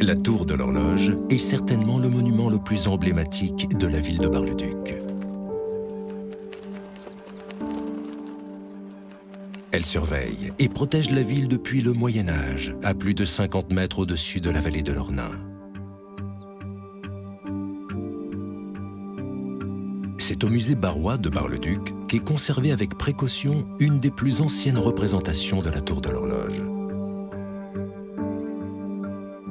La tour de l'horloge est certainement le monument le plus emblématique de la ville de Bar-le-Duc. Elle surveille et protège la ville depuis le Moyen Âge, à plus de 50 mètres au-dessus de la vallée de l'Ornain. C'est au musée barrois de Bar-le-Duc qu'est conservée avec précaution une des plus anciennes représentations de la tour de l'horloge.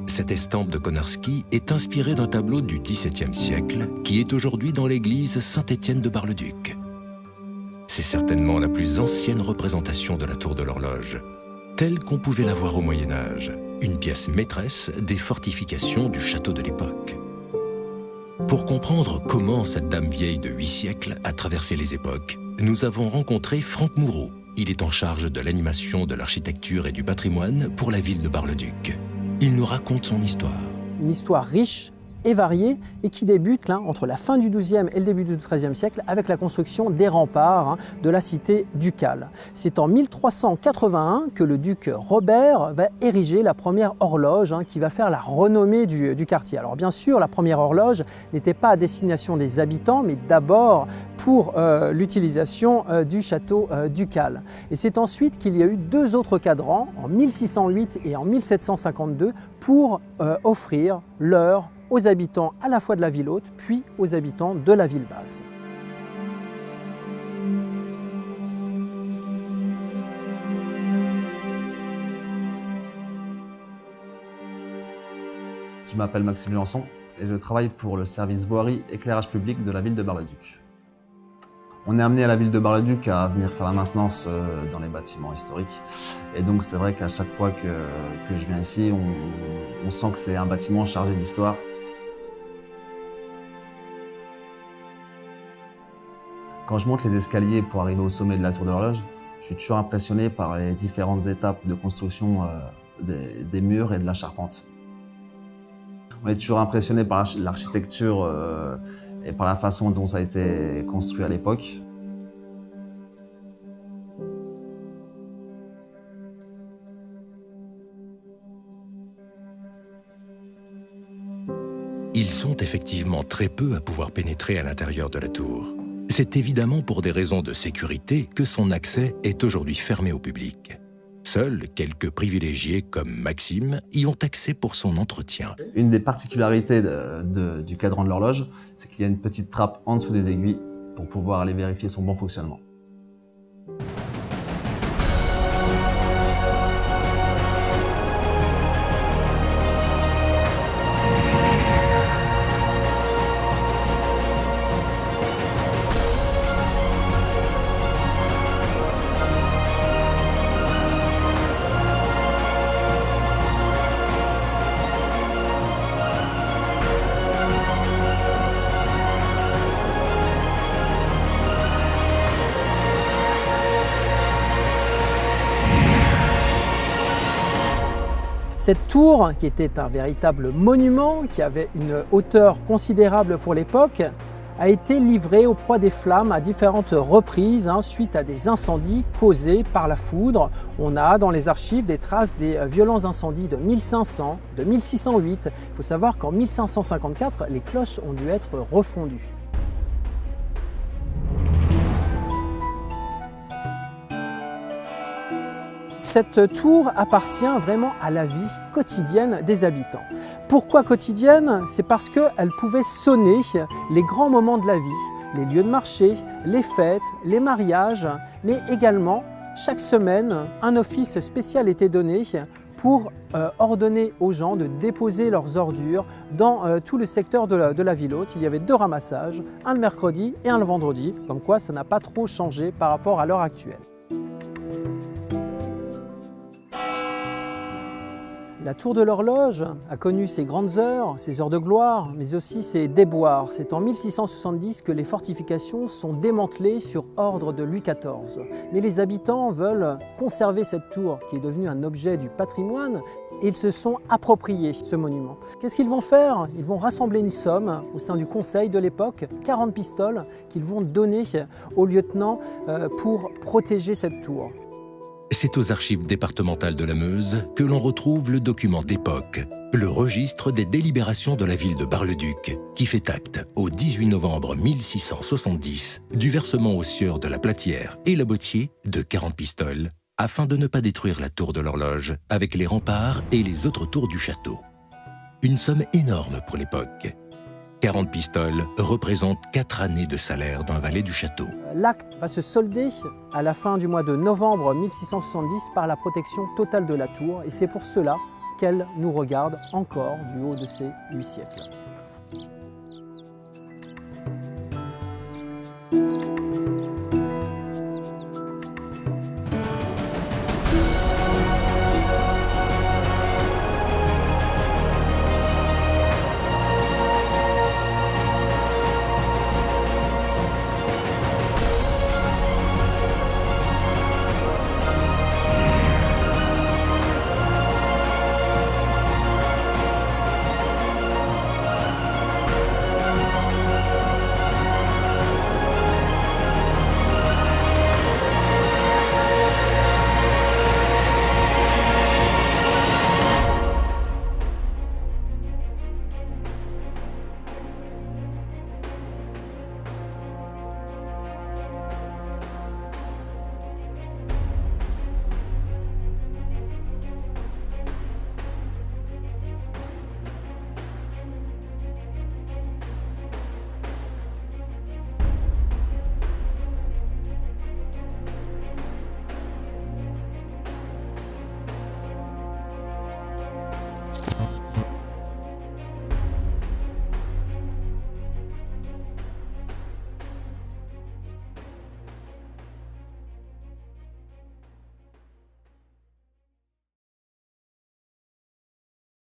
Cette estampe de Konarski est inspirée d'un tableau du XVIIe siècle qui est aujourd'hui dans l'église Saint-Étienne de Bar-le-Duc. C'est certainement la plus ancienne représentation de la tour de l'horloge, telle qu'on pouvait la voir au Moyen Âge, une pièce maîtresse des fortifications du château de l'époque. Pour comprendre comment cette dame vieille de 8 siècles a traversé les époques, nous avons rencontré Franck Moureau. Il est en charge de l'animation de l'architecture et du patrimoine pour la ville de Bar-le-Duc. Il nous raconte son histoire. Une histoire riche et variée et qui débute là, entre la fin du XIIe et le début du XIIIe siècle avec la construction des remparts de la cité ducale. C'est en 1381 que le duc Robert va ériger la première horloge qui va faire la renommée du quartier. Alors bien sûr, la première horloge n'était pas à destination des habitants, mais d'abord pour l'utilisation du château ducal. Et c'est ensuite qu'il y a eu 2 autres cadrans, en 1608 et en 1752, pour offrir l'heure aux habitants à la fois de la ville haute, puis aux habitants de la ville basse. Je m'appelle Maxime Janson et je travaille pour le service voirie éclairage public de la ville de Bar-le-Duc. On est amené à la ville de Bar-le-Duc à venir faire la maintenance dans les bâtiments historiques. Et donc c'est vrai qu'à chaque fois que je viens ici, on sent que c'est un bâtiment chargé d'histoire. Quand je monte les escaliers pour arriver au sommet de la tour de l'horloge, je suis toujours impressionné par les différentes étapes de construction des murs et de la charpente. On est toujours impressionné par l'architecture et par la façon dont ça a été construit à l'époque. Ils sont effectivement très peu à pouvoir pénétrer à l'intérieur de la tour. C'est évidemment pour des raisons de sécurité que son accès est aujourd'hui fermé au public. Seuls quelques privilégiés comme Maxime y ont accès pour son entretien. Une des particularités du cadran de l'horloge, c'est qu'il y a une petite trappe en dessous des aiguilles pour pouvoir aller vérifier son bon fonctionnement. Cette tour, qui était un véritable monument, qui avait une hauteur considérable pour l'époque, a été livrée au proie des flammes à différentes reprises suite à des incendies causés par la foudre. On a dans les archives des traces des violents incendies de 1500, de 1608. Il faut savoir qu'en 1554, les cloches ont dû être refondues. Cette tour appartient vraiment à la vie quotidienne des habitants. Pourquoi quotidienne? C'est parce qu'elle pouvait sonner les grands moments de la vie, les lieux de marché, les fêtes, les mariages, mais également, chaque semaine, un office spécial était donné pour ordonner aux gens de déposer leurs ordures dans tout le secteur de la ville haute. Il y avait 2 ramassages, un le mercredi et un le vendredi, comme quoi ça n'a pas trop changé par rapport à l'heure actuelle. La tour de l'horloge a connu ses grandes heures, ses heures de gloire, mais aussi ses déboires. C'est en 1670 que les fortifications sont démantelées sur ordre de Louis XIV. Mais les habitants veulent conserver cette tour qui est devenue un objet du patrimoine et ils se sont appropriés ce monument. Qu'est-ce qu'ils vont faire? Ils vont rassembler une somme au sein du conseil de l'époque, 40 pistoles, qu'ils vont donner au lieutenant pour protéger cette tour. C'est aux archives départementales de la Meuse que l'on retrouve le document d'époque, le registre des délibérations de la ville de Bar-le-Duc, qui fait acte, au 18 novembre 1670, du versement aux sieurs de la Platière et la Bottier de 40 pistoles, afin de ne pas détruire la tour de l'horloge avec les remparts et les autres tours du château. Une somme énorme pour l'époque. 40 pistoles représentent 4 années de salaire d'un valet du château. L'acte va se solder à la fin du mois de novembre 1670 par la protection totale de la tour, et c'est pour cela qu'elle nous regarde encore du haut de ces 8 siècles.